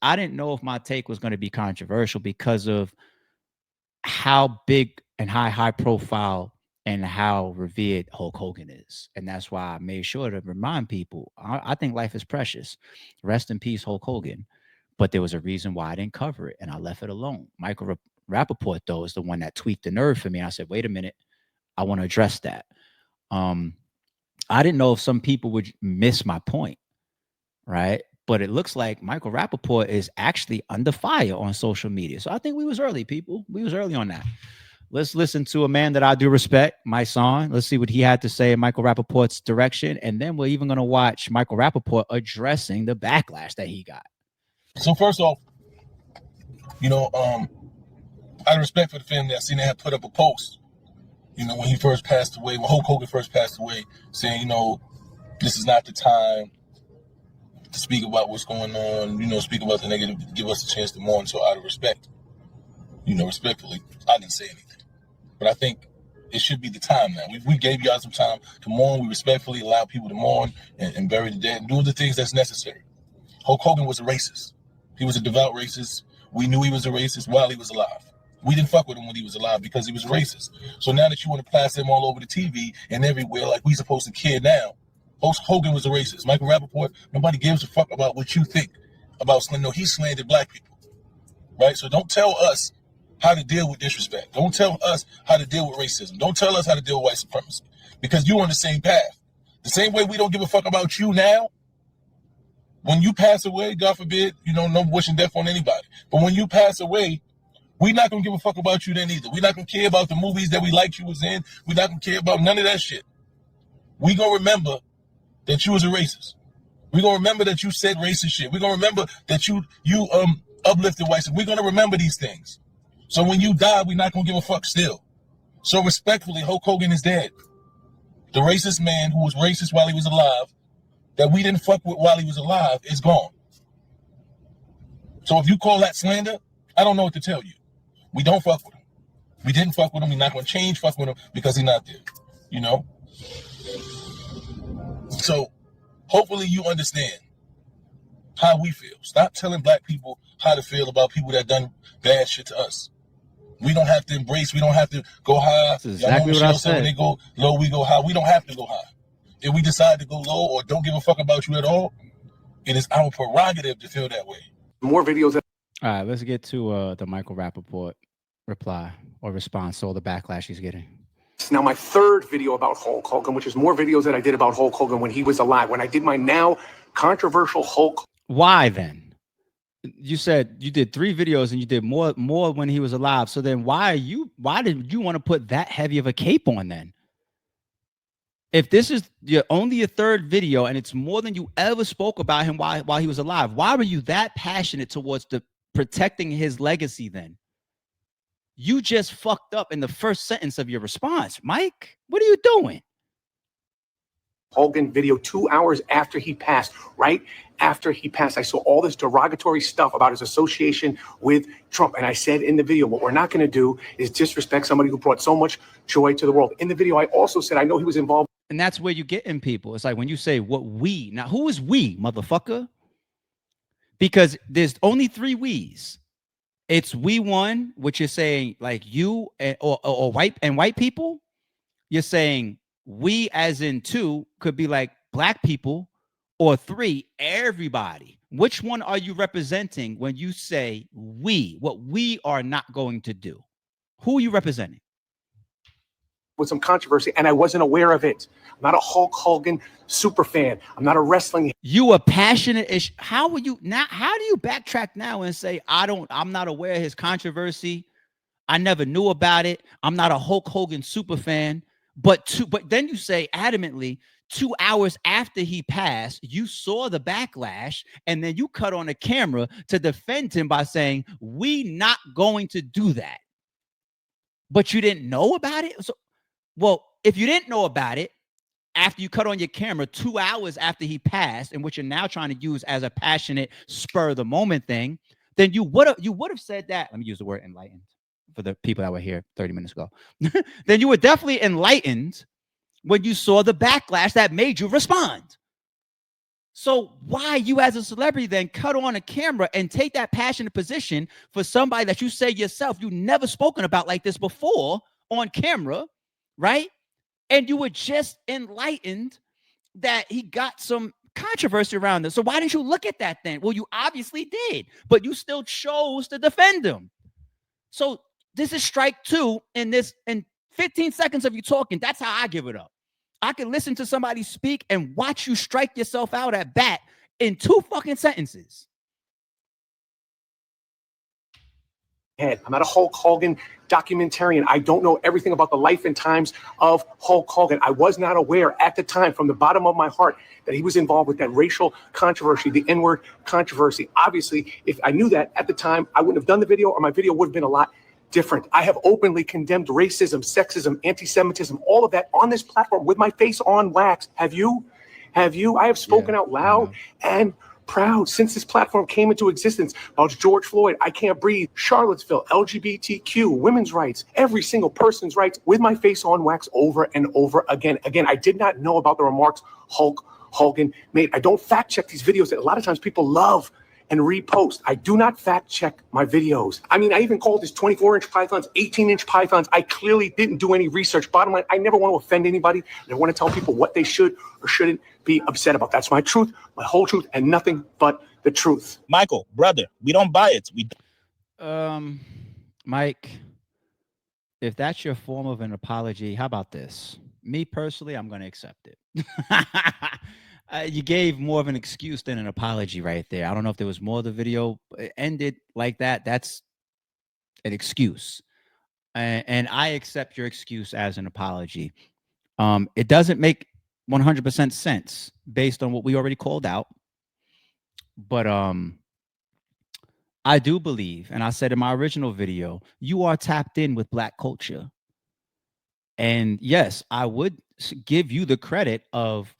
I didn't know if my take was going to be controversial because of how big and high profile and how revered Hulk Hogan is. And that's why I made sure to remind people I think life is precious. Rest in peace, Hulk Hogan. But there was a reason why I didn't cover it and I left it alone. Michael Rapaport, though, is the one that tweaked the nerve for me. I said, wait a minute, I want to address that. Um, I didn't know if some people would miss my point, right? But it looks like Michael Rapaport is actually under fire on social media. So I think we was early, people. We was early on that. Let's listen to a man that I do respect, my son. Let's see what he had to say in Michael Rapaport's direction. And then we're even going to watch Michael Rapaport addressing the backlash that he got. So first off, out of respect for the family, I seen they had put up a post, when he first passed away, when Hulk Hogan first passed away, saying, this is not the time to speak about what's going on, speak about the negative, give us a chance to mourn. So out of respect, respectfully, I didn't say anything. But I think it should be the time now. We gave y'all some time to mourn. We respectfully allow people to mourn and bury the dead and do the things that's necessary. Hulk Hogan was a racist. He was a devout racist. We knew he was a racist while he was alive. We didn't fuck with him when he was alive because he was racist. So now that you want to plaster him all over the TV and everywhere like we supposed to care now, Hulk Hogan was a racist. Michael Rapaport, nobody gives a fuck about what you think about slander. No, he slandered black people, right? So don't tell us how to deal with disrespect. Don't tell us how to deal with racism. Don't tell us how to deal with white supremacy because you're on the same path. The same way we don't give a fuck about you now. When you pass away, God forbid, no wishing death on anybody. But when you pass away, we're not going to give a fuck about you then either. We're not going to care about the movies that we liked you was in. We're not going to care about none of that shit. We're going to remember that you was a racist. We're going to remember that you said racist shit. We're going to remember that you uplifted whites. We're going to remember these things. So when you die, we're not going to give a fuck still. So respectfully, Hulk Hogan is dead. The racist man who was racist while he was alive, that we didn't fuck with while he was alive, is gone. So if you call that slander, I don't know what to tell you. We don't fuck with him. We didn't fuck with him. We're not going to change fuck with him because he's not there. So hopefully you understand how we feel. Stop telling black people how to feel about people that done bad shit to us. We don't have to embrace. We don't have to go high. That's exactly what I said. When they go low, we go high. We don't have to go high. If we decide to go low or don't give a fuck about you at all, it is our prerogative to feel that way. More videos. All right, let's get to the Michael Rapaport reply or response to all the backlash he's getting. It's now my third video about Hulk Hogan, which is more videos that I did about Hulk Hogan when he was alive. When I did my now controversial Hulk. Why then? You said you did 3 videos and you did more when he was alive. So then why did you want to put that heavy of a cape on then? If this is only your third video and it's more than you ever spoke about him while he was alive, why were you that passionate towards protecting his legacy then? You just fucked up in the first sentence of your response. Mike, what are you doing? Hogan video 2 hours after he passed, right after he passed, I saw all this derogatory stuff about his association with Trump. And I said in the video, what we're not going to do is disrespect somebody who brought so much joy to the world. In the video, I also said, I know he was involved. And that's where you get in people. It's like when you say what we, now who is we, motherfucker? Because there's only 3 we's. It's we one, which is saying like you or white people. You're saying we as in 2 could be like black people, or 3, everybody. Which one are you representing when you say we, what we are not going to do? Who are you representing? With some controversy, and I wasn't aware of it. I'm not a Hulk Hogan super fan. I'm not a wrestling. You a passionate. How would you now? How do you backtrack now and say I'm not aware of his controversy? I never knew about it. I'm not a Hulk Hogan super fan. But then you say adamantly 2 hours after he passed, you saw the backlash, and then you cut on a camera to defend him by saying we not going to do that. But you didn't know about it. So, well, if you didn't know about it after you cut on your camera 2 hours after he passed, and what you're now trying to use as a passionate spur of the moment thing, then you would have said that. Let me use the word enlightened for the people that were here 30 minutes ago. Then you were definitely enlightened when you saw the backlash that made you respond. So why you as a celebrity then cut on a camera and take that passionate position for somebody that you say yourself you never spoken about like this before on camera, right? And you were just enlightened that he got some controversy around this. So why didn't you look at that then? Well, you obviously did, but you still chose to defend him. So this is strike two in this in 15 seconds of you talking. That's how I give it up. I can listen to somebody speak and watch you strike yourself out at bat in 2 fucking sentences. I'm not a Hulk Hogan documentarian. I don't know everything about the life and times of Hulk Hogan. I was not aware at the time, from the bottom of my heart, that he was involved with that racial controversy, the N-word controversy. Obviously, if I knew that at the time, I wouldn't have done the video, or my video would have been a lot different. I have openly condemned racism, sexism, anti-Semitism, all of that on this platform with my face on wax. Have you? Have you? I have spoken out loud and proud since this platform came into existence about George Floyd, I Can't Breathe, Charlottesville, LGBTQ, women's rights, every single person's rights, with my face on wax over and over again. Again, I did not know about the remarks Hulk Hogan made. I don't fact check these videos that a lot of times people love and repost. I do not fact check my videos. I mean, I even called this 24-inch pythons, 18-inch pythons. I clearly didn't do any research. Bottom line, I never want to offend anybody. I want to tell people what they should or shouldn't be upset about. That's my truth, my whole truth, and nothing but the truth. Michael, brother, we don't buy it. Mike, if that's your form of an apology, how about this? Me personally, I'm going to accept it. You gave more of an excuse than an apology right there. I don't know if there was more of the video ended like that. That's an excuse. And I accept your excuse as an apology. It doesn't make 100% sense based on what we already called out. But I do believe, and I said in my original video, you are tapped in with Black culture. And yes, I would give you the credit of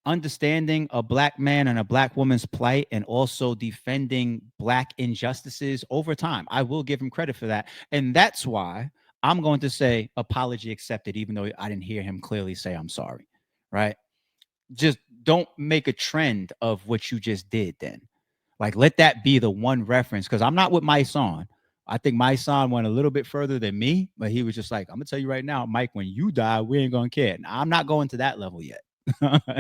understanding a Black man and a Black woman's plight and also defending Black injustices over time. I will give him credit for that. And that's why I'm going to say apology accepted, even though I didn't hear him clearly say I'm sorry, right? Just don't make a trend of what you just did then. Like, let that be the one reference, because I'm not with my son. I think my son went a little bit further than me, but he was just like, I'm going to tell you right now, Mike, when you die, we ain't going to care. Now, I'm not going to that level yet.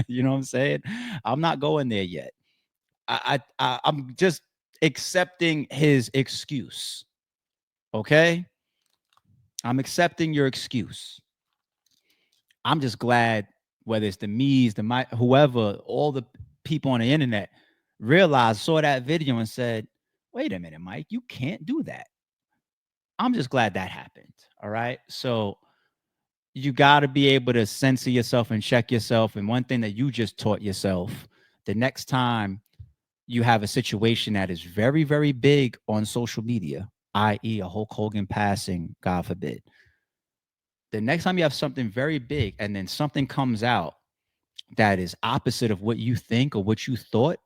You know what I'm saying? I'm not going there yet. I'm just accepting his excuse. Okay? I'm accepting your excuse. I'm just glad, whether it's the me's, whoever, all the people on the internet saw that video and said, wait a minute, Mike, you can't do that. I'm just glad that happened. All right. So you got to be able to censor yourself and check yourself. And one thing that you just taught yourself, the next time you have a situation that is very, very big on social media, i.e. a Hulk Hogan passing, God forbid, the next time you have something very big and then something comes out that is opposite of what you think or what you thought,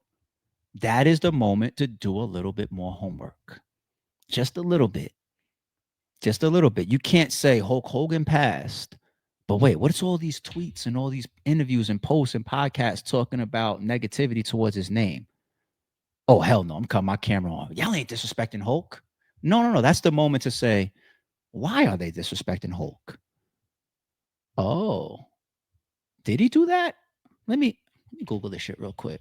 that is the moment to do a little bit more homework. Just a little bit. Just a little bit. You can't say Hulk Hogan passed, but wait, what's all these tweets and all these interviews and posts and podcasts talking about negativity towards his name? Oh, hell no, I'm cutting my camera on. Y'all ain't disrespecting Hulk. No. That's the moment to say, why are they disrespecting Hulk? Oh, did he do that? Let me Google this shit real quick.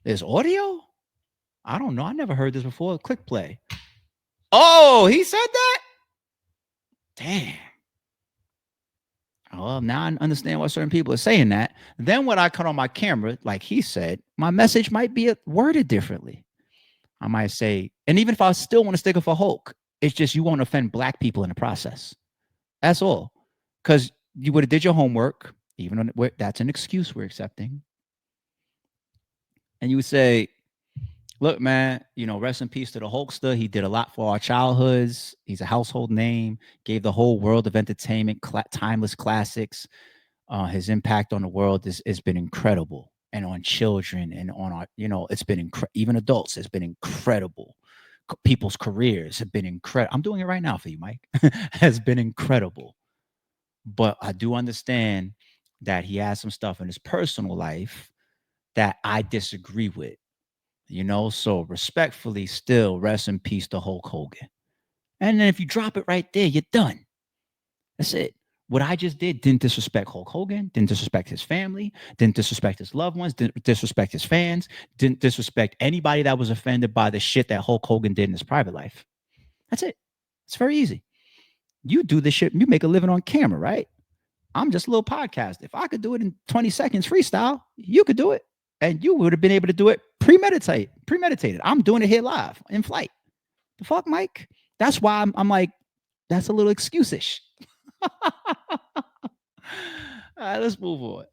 There's audio? I don't know. I never heard this before. Click play. Oh, he said that? Damn. Well, now I understand why certain people are saying that. Then when I cut on my camera, like he said, my message might be worded differently. I might say, and even if I still want to stick up for Hulk, it's just you won't offend Black people in the process. That's all. Because you would have did your homework, even on that's an excuse we're accepting. And you would say, look, man, rest in peace to the Hulkster. He did a lot for our childhoods. He's a household name, gave the whole world of entertainment, timeless classics. His impact on the world has been incredible, and on children and on our, it's been even adults. It's been incredible. People's careers have been incredible. I'm doing it right now for you, Mike. Has been incredible. But I do understand that he has some stuff in his personal life that I disagree with, you know? So respectfully, still rest in peace to Hulk Hogan. And then if you drop it right there, you're done. That's it. What I just did didn't disrespect Hulk Hogan, didn't disrespect his family, didn't disrespect his loved ones, didn't disrespect his fans, didn't disrespect anybody that was offended by the shit that Hulk Hogan did in his private life. That's it. It's very easy. You do this shit, you make a living on camera, right? I'm just a little podcast. If I could do it in 20 seconds freestyle, you could do it. And you would have been able to do it premeditated. I'm doing it here live in flight. The fuck, Mike? That's why I'm like, that's a little excuse-ish. All right, let's move on.